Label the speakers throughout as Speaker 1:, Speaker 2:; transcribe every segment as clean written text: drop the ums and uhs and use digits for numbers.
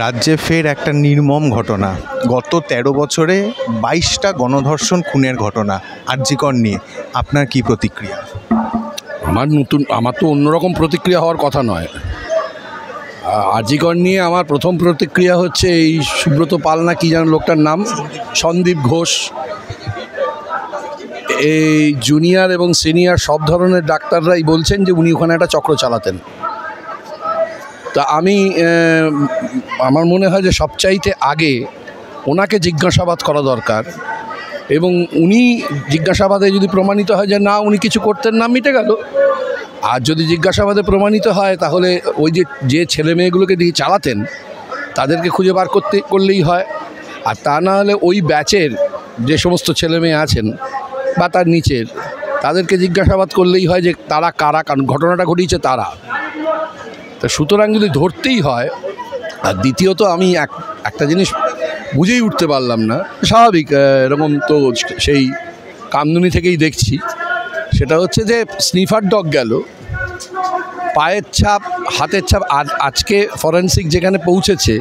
Speaker 1: রাজ্যে ফের একটা নির্মম ঘটনা। গত ১৩ বছরে ২২টা গণধর্ষণ খুনের ঘটনা আর.জি. কর নিয়ে আপনার কি প্রতিক্রিয়া?
Speaker 2: আমার তো অন্যরকম প্রতিক্রিয়া হওয়ার কথা নয়। আর.জি. কর নিয়ে আমার প্রথম প্রতিক্রিয়া হচ্ছে এই সুব্রত পাল না কি যেন লোকটার নাম, সন্দীপ ঘোষ, এই জুনিয়র এবং সিনিয়র সব ধরনের ডাক্তাররাই বলছেন যে উনি ওখানে একটা চক্র চালাতেন। তা আমার মনে হয় যে সবচাইতে আগে ওনাকে জিজ্ঞাসাবাদ করা দরকার, এবং উনি জিজ্ঞাসাবাদে যদি প্রমাণিত হয় যে না উনি কিছু করতেন না, মিটে গেল। আর যদি জিজ্ঞাসাবাদে প্রমাণিত হয় তাহলে ওই যে ছেলে মেয়েগুলোকে দিয়ে চালাতেন তাদেরকে খুঁজে বার করলেই হয়। আর তা না হলে ওই ব্যাচের যে সমস্ত ছেলে মেয়ে আছেন বা তার নিচের তাদেরকে জিজ্ঞাসাবাদ করলেই হয় যে তারা কারা, কারণ ঘটনাটা ঘটিয়েছে তারা। তা সুতরাং যদি ধরতেই হয়, আর দ্বিতীয়ত আমি একটা জিনিস বুঝেই উঠতে পারলাম না, স্বাভাবিক এরকম তো সেই কামদুনি থেকেই দেখছি, সেটা হচ্ছে যে স্নিফার ডগ গেল, পায়ের ছাপ, হাতের ছাপ, আজকে ফরেন্সিক যেখানে পৌঁছেছে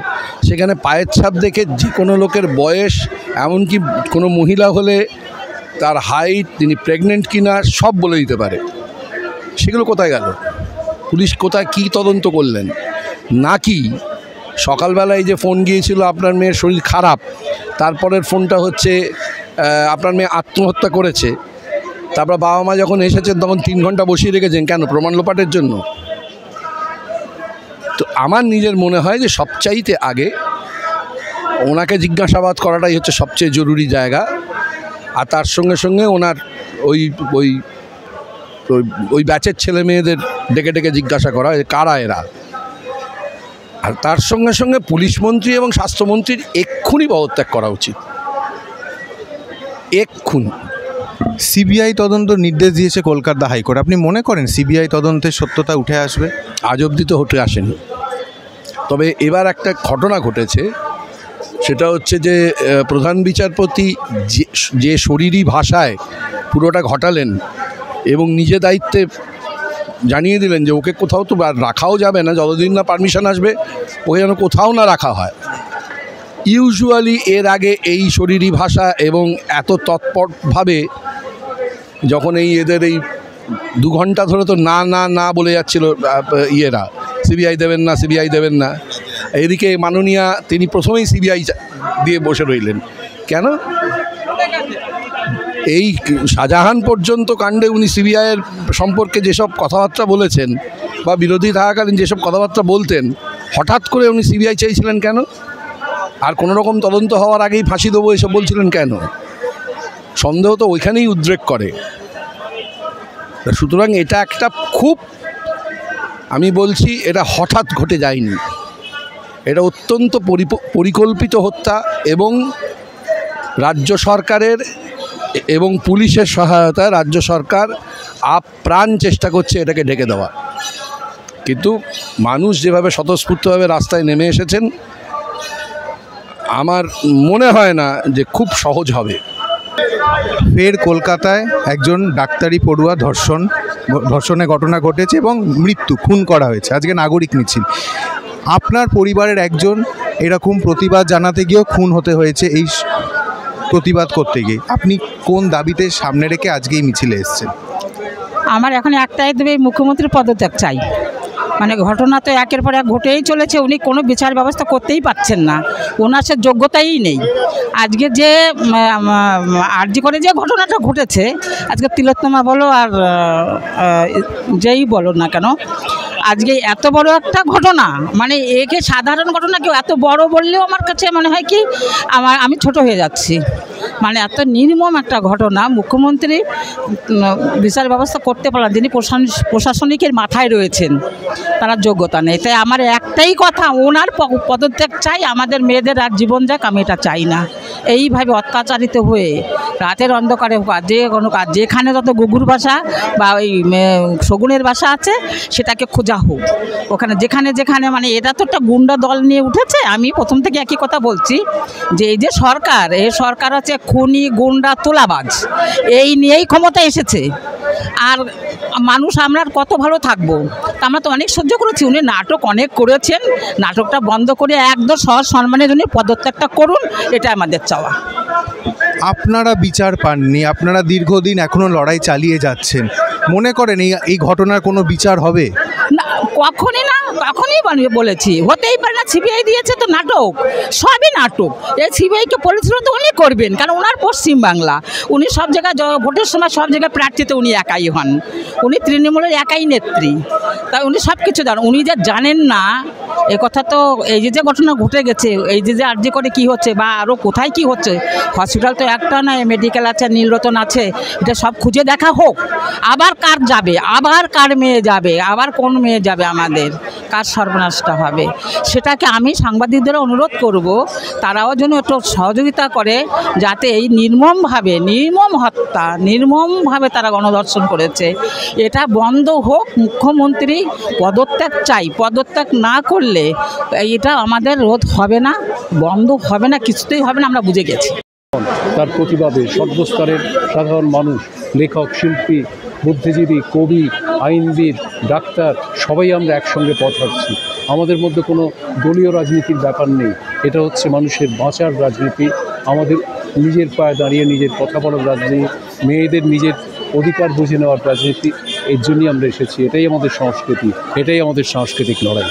Speaker 2: সেখানে পায়ের ছাপ দেখে যে কোনো লোকের বয়স, এমনকি কোনো মহিলা হলে তার হাইট, তিনি প্রেগনেন্ট কিনা সব বলে দিতে পারে। সেগুলো কোথায় গেল? পুলিশ কোথায় কী তদন্ত করলেন? নাকি সকালবেলায় যে ফোন গিয়েছিল আপনার মেয়ের শরীর খারাপ, তারপরের ফোনটা হচ্ছে আপনার মেয়ে আত্মহত্যা করেছে, তারপর বাবা মা যখন এসেছেন তখন ৩ ঘন্টা বসিয়ে রেখেছেন কেন? প্রমাণ লোপাটের জন্য। তো আমার নিজের মনে হয় যে সবচাইতে আগে ওনাকে জিজ্ঞাসাবাদ করাটাই হচ্ছে সবচেয়ে জরুরি জায়গা। আর তার সঙ্গে সঙ্গে ওনার ওই ব্যাচের ছেলে মেয়েদের ডেকে ডেকে জিজ্ঞাসা করা কারা এরা। আর তার সঙ্গে সঙ্গে পুলিশ মন্ত্রী এবং স্বাস্থ্যমন্ত্রীর এক্ষুনি পদত্যাগ করা উচিত, এক্ষুনি।
Speaker 1: সিবিআই তদন্ত নির্দেশ দিয়েছে কলকাতা হাইকোর্ট। আপনি মনে করেন সিবিআই তদন্তের সত্যতা উঠে আসবে?
Speaker 2: আজ অবধি তো উঠে আসেনি। তবে এবার একটা ঘটনা ঘটেছে, সেটা হচ্ছে যে প্রধান বিচারপতি যে শরীরী ভাষায় পুরোটা ঘটালেন এবং নিজে দায়িত্বে জানিয়ে দিলেন যে ওকে কোথাও তো রাখাও যাবে না, যতদিন না পারমিশন আসবে ওকে যেন কোথাও না রাখা হয়। ইউজুয়ালি এর আগে এই শরীরী ভাষা এবং এত তৎপরভাবে যখন এদের 2 ঘন্টা ধরে তো না না না বলে যাচ্ছিল ইয়েরা, সিবিআই দেবেন না, সিবিআই দেবেন না, এদিকে মাননীয়া তিনি প্রথমেই সিবিআই দিয়ে বসে রইলেন। কেন? এই শাহজাহান পর্যন্ত কাণ্ডে উনি সিবিআইয়ের সম্পর্কে যেসব কথাবার্তা বলেছেন বা বিরোধী থাকাকালীন যেসব কথাবার্তা বলতেন, হঠাৎ করে উনি সিবিআই চাইছিলেন কেন? আর কোনো রকম তদন্ত হওয়ার আগেই ফাঁসি দেবো এসব বলছিলেন কেন? সন্দেহ তো ওইখানেই উদ্রেক করে। সুতরাং এটা একটা খুব, আমি বলছি এটা হঠাৎ ঘটে যায়নি, এটা অত্যন্ত পরিকল্পিত হত্যা, এবং রাজ্য সরকারের এবং পুলিশের সহায়তায় রাজ্য সরকার আপ্রাণ চেষ্টা করছে এটাকে ঢেকে দেওয়া। কিন্তু মানুষ যেভাবে স্বতঃস্ফূর্তভাবে রাস্তায় নেমে এসেছেন, আমার মনে হয় না যে খুব সহজ হবে।
Speaker 1: ফের কলকাতায় একজন ডাক্তারি পড়ুয়া ধর্ষণের ঘটনা ঘটেছে এবং খুন করা হয়েছে। আজকে নাগরিক মিছিল। আপনার পরিবারের একজন এরকম প্রতিবাদ জানাতে গিয়েও খুন হতে হয়েছে। এই প্রতিবাদ করতে গিয়ে আপনি কোন দাবিতে সামনে রেখে আজকে এই মিছিলে এসেছেন?
Speaker 3: আমার এখন একটাই দেবে, মুখ্যমন্ত্রীর পদত্যাগ চাই। মানে ঘটনা তো একের পর এক ঘটেই চলেছে, উনি কোনো বিচার ব্যবস্থা করতেই পারছেন না, ওনার সে যোগ্যতাই নেই। আজকে যে আর.জি. করে যে ঘটনাটা ঘটেছে, আজকে তিলোত্তমা বলো আর যেই বলো না কেন, আজকে এত বড় একটা ঘটনা, মানে একে সাধারণ ঘটনা কেউ এত বড় বললেও আমার কাছে মনে হয় কি আমি ছোট হয়ে যাচ্ছি। মানে এত নির্মম একটা ঘটনা, মুখ্যমন্ত্রী বিচার ব্যবস্থা করতে পারেন, যিনি প্রশাসনিকের মাথায় রয়েছেন, তার যোগ্যতা নেই। তাই আমার একটাই কথা, ওনার পদত্যাগ চাই। আমাদের মেয়েদের আর জীবন যাক, আমি এটা চাই না। এইভাবে অত্যাচারিত হয়ে রাতের অন্ধকারে যে কোনো কাজ যেখানে যত গুগুর বাসা বা ওই শগুনের বাসা আছে সেটাকে খোঁজা হোক ওখানে যেখানে যেখানে মানে এটা তো একটা গুন্ডা দল নিয়ে উঠেছে। আমি প্রথম থেকে একই কথা বলছি যে এই যে সরকার এই সরকার হচ্ছে খুনি গুন্ডা তোলাবাজ এই নিয়েই ক্ষমতা এসেছে। আর মানুষ আমরা কত ভালো থাকবো, তা আমরা তো অনেক সহ্য করেছি। উনি নাটক অনেক করেছেন, নাটকটা বন্ধ করে একদম সহজ সম্মানের জন্য পদত্যাগটা করুন, এটা আমাদের চাওয়া।
Speaker 1: আপনারা বিচার পাননি, আপনারা দীর্ঘদিন এখনও লড়াই চালিয়ে যাচ্ছেন, মনে করেন এই ঘটনার কোনো বিচার হবে?
Speaker 3: না, কখনই না, কখনই বলেছি হতেই পারে না। সিবিআই দিয়েছে তো নাটক, সবই নাটক। এই সিবিআইকে পরিচালনা তো উনি করবেন, কারণ ওনার পশ্চিমবাংলা, উনি সব জায়গায় ভোটের সময় সব জায়গায় প্রার্থীতে উনি একাই হন, উনি তৃণমূলের একাই নেত্রী, তাই উনি সব কিছু জানেন। উনি যা জানেন না এ কথা তো এই যে ঘটনা ঘটে গেছে, এই যে আরজি করে কী হচ্ছে বা আরও কোথায় কি হচ্ছে, হসপিটাল তো একটা নয়, মেডিকেল আছে, নীলরতন আছে, এটা সব খুঁজে দেখা হোক। আবার কার যাবে, আবার কার মেয়ে যাবে, আবার কোন মেয়ে যাবে, আমাদের কার সর্বনাশটা হবে, সেটাকে আমি সাংবাদিকদের অনুরোধ করব তারাও যেন একটু সহযোগিতা করে, যাতে এই নির্মম হত্যা, নির্মমভাবে তারা গণধর্ষণ করেছে, এটা বন্ধ হোক। মুখ্যমন্ত্রী পদত্যাগ চাই, পদত্যাগ না করলে এটা আমাদের রোধ হবে না, বন্ধ হবে না, কিছুতেই হবে না, আমরা বুঝে গেছি।
Speaker 4: তার প্রতিবাদে সর্বস্তরের সাধারণ মানুষ, লেখক, শিল্পী, বুদ্ধিজীবী, কবি, আইনবিদ, ডাক্তার সবাই আমরা একসঙ্গে পথ হাঁটছি। আমাদের মধ্যে কোনো দলীয় রাজনীতির ব্যাপার নেই, এটা হচ্ছে মানুষের বাঁচার রাজনীতি, আমাদের নিজের পায়ে দাঁড়িয়ে নিজের কথা বলার রাজনীতি, মেয়েদের নিজের অধিকার বুঝে নেওয়ার রাজনীতি। এর জন্যই আমরা এসেছি, এটাই আমাদের সংস্কৃতি, এটাই আমাদের সাংস্কৃতিক লড়াই।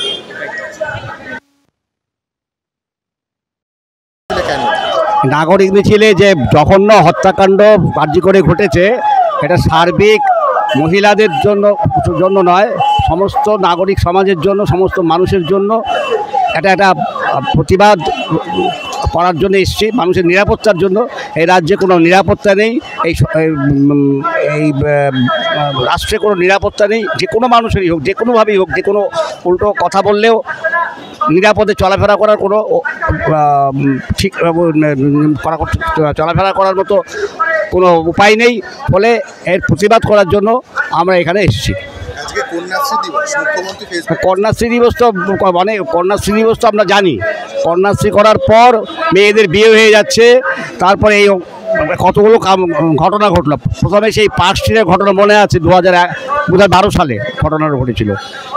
Speaker 5: নাগরিক মিছিলে যে জঘন্য হত্যাকাণ্ড কার্যকরী ঘটেছে, এটা সার্বিক মহিলাদের জন্য নয়, সমস্ত নাগরিক সমাজের জন্য, সমস্ত মানুষের জন্য একটা প্রতিবাদ করার জন্য এসেছি, মানুষের নিরাপত্তার জন্য। এই রাজ্যে কোনো নিরাপত্তা নেই, এই রাষ্ট্রে কোনো নিরাপত্তা নেই, যে কোনো মানুষেরই হোক, যে কোনোভাবেই হোক, যে কোনো উল্টো কথা বললেও নিরাপদে চলাফেরা করার কোনো চলাফেরা করার মতো কোনো উপায় নেই। ফলে এর প্রতিবাদ করার জন্য আমরা এখানে এসেছি। কন্যাশ্রী দিবস তো মানে কন্যাশ্রী দিবস তো আমরা জানি, কন্যাশ্রী করার পর মেয়েদের বিয়ে হয়ে যাচ্ছে, তারপরে এই কতগুলো ঘটনা ঘটলো। প্রথমে সেই পার্কস্ট্রিটের ঘটনা মনে আছে, 2012 সালে ঘটনাটা ঘটেছিল,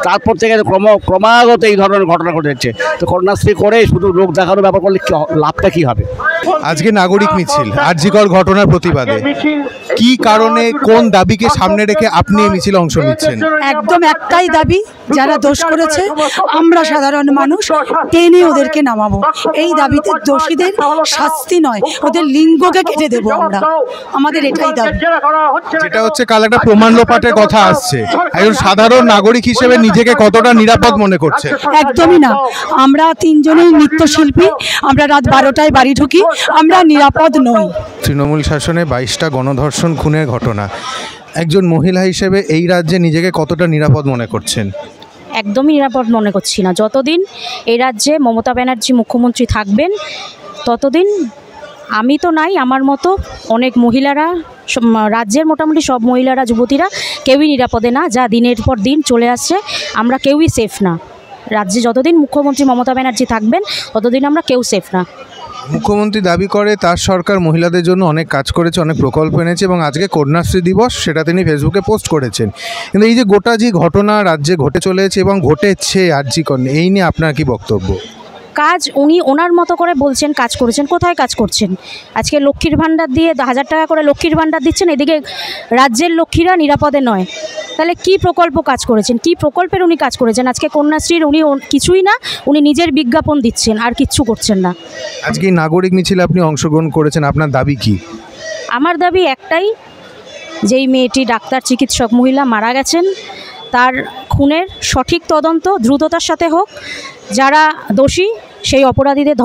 Speaker 5: তারপর থেকে ক্রমাগত এই ধরনের ঘটনা ঘটেছে। তো কন্যাশ্রী করে শুধু লোক দেখানোর ব্যাপার করলে লাভটা কী হবে?
Speaker 1: আজকে নাগরিক মিছিল আরজিকর ঘটনার প্রতিবাদে, কি কারণে, কোন দাবিকে সামনে রেখে আপনি এই মিছিলে অংশ নিচ্ছেন?
Speaker 6: একদম একটাই দাবি, যারা দোষ করেছে আমরা সাধারণ মানুষ টেনে ওদেরকে নামাবো। এই দাবিতে দোষীদের শাস্তি নয়, ওদের লিঙ্গকে কেটে দেবো আমরা, আমাদের এটাই দাবি।
Speaker 1: যেটা হচ্ছে কাল একটা প্রমাণ লোপাটের কথা আসছে, একজন সাধারণ নাগরিক হিসেবে নিজেকে কতটা নিরাপদ মনে করছে?
Speaker 6: একদমই না, আমরা তিনজনেই নৃত্যশিল্পী, আমরা রাত 12টায় বাড়ি ঢুকি, আমরা নিরাপদ নই।
Speaker 1: তৃণমূল শাসনে 22টা গণধর্ষণ খুনের ঘটনা, একজন মহিলা হিসেবে এই রাজ্যে নিজেকে কতটা নিরাপদ মনে করছেন?
Speaker 7: একদমই নিরাপদ মনে করছি না। যতদিন এই রাজ্যে মমতা ব্যানার্জি মুখ্যমন্ত্রী থাকবেন ততদিন আমি তো নাই, আমার মতো অনেক মহিলারা, রাজ্যের মোটামুটি সব মহিলারা, যুবতীরা কেউই নিরাপদে না। যা দিনের পর দিন চলে আসছে, আমরা কেউই সেফ না। রাজ্যে যতদিন মুখ্যমন্ত্রী মমতা ব্যানার্জি থাকবেন ততদিন আমরা কেউ সেফ না।
Speaker 1: মুখ্যমন্ত্রী দাবি করে তার সরকার মহিলাদের জন্য অনেক কাজ করেছে, অনেক প্রকল্প এনেছে এবং আজকে কন্যাশ্রী দিবস, সেটা তিনি ফেসবুকে পোস্ট করেছেন। কিন্তু এই যে গোটা যে ঘটনা রাজ্যে ঘটে চলেছে এবং ঘটেছে আরজিকর, এই নিয়ে আপনার কি বক্তব্য?
Speaker 7: কাজ উনি ওনার মতো করে বলছেন কাজ করেছেন, কোথায় কাজ করছেন? আজকে লক্ষ্মীর ভাণ্ডার দিয়ে 1000 টাকা করে লক্ষ্মীর ভাণ্ডার দিচ্ছেন, এদিকে রাজ্যের লক্ষ্মীরা নিরাপদে নয়। তাহলে কি প্রকল্প কাজ করেছেন, কি প্রকল্পের উনি কাজ করেছেন? আজকে কন্যাশ্রীর উনি কিছুই না, উনি নিজের বিজ্ঞাপন দিচ্ছেন, আর কিচ্ছু করছেন না।
Speaker 1: আজকে নাগরিক মিছিলে আপনি অংশগ্রহণ করেছেন, আপনার দাবি কি?
Speaker 7: আমার দাবি একটাই, যেই মেয়েটি ডাক্তার চিকিৎসক মহিলা মারা গেছেন, তার খুনের সঠিক তদন্ত দ্রুততার সাথে হোক, যারা দোষী সেই অপরাধীদের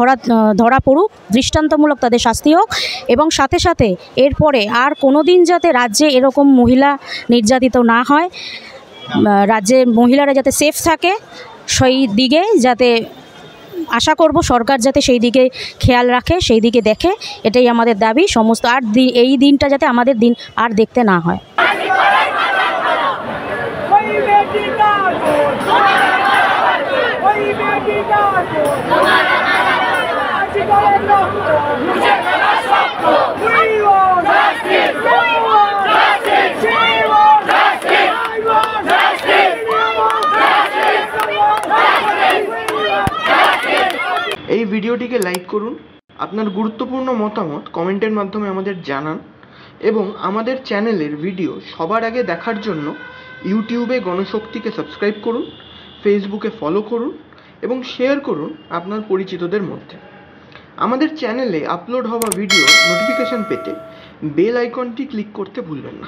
Speaker 7: ধরা পড়ুক, দৃষ্টান্তমূলক তাদের শাস্তি হোক, এবং সাথে সাথে এরপরে আর কোনো দিন যাতে রাজ্যে এরকম মহিলা নির্যাতিত না হয়, রাজ্যের মহিলারা যাতে সেফ থাকে, সেই দিকে যাতে আশা করব সরকার যাতে সেই দিকে খেয়াল রাখে, সেই দিকে দেখে, এটাই আমাদের দাবি। সমস্ত আর এই দিনটা যাতে আমাদের দিন আর দেখতে না হয়।
Speaker 8: এই ভিডিওটিকে লাইক করুন, আপনার গুরুত্বপূর্ণ মতামত কমেন্টের মাধ্যমে আমাদের জানান এবং আমাদের চ্যানেলের ভিডিও সবার আগে দেখার জন্য ইউটিউবে গণশক্তিকে সাবস্ক্রাইব করুন, ফেসবুকে ফলো করুন এবং শেয়ার করুন আপনার পরিচিতদের মধ্যে। আমাদের চ্যানেলে আপলোড হওয়া ভিডিও নোটিফিকেশন পেতে বেল আইকনটি ক্লিক করতে ভুলবেন না।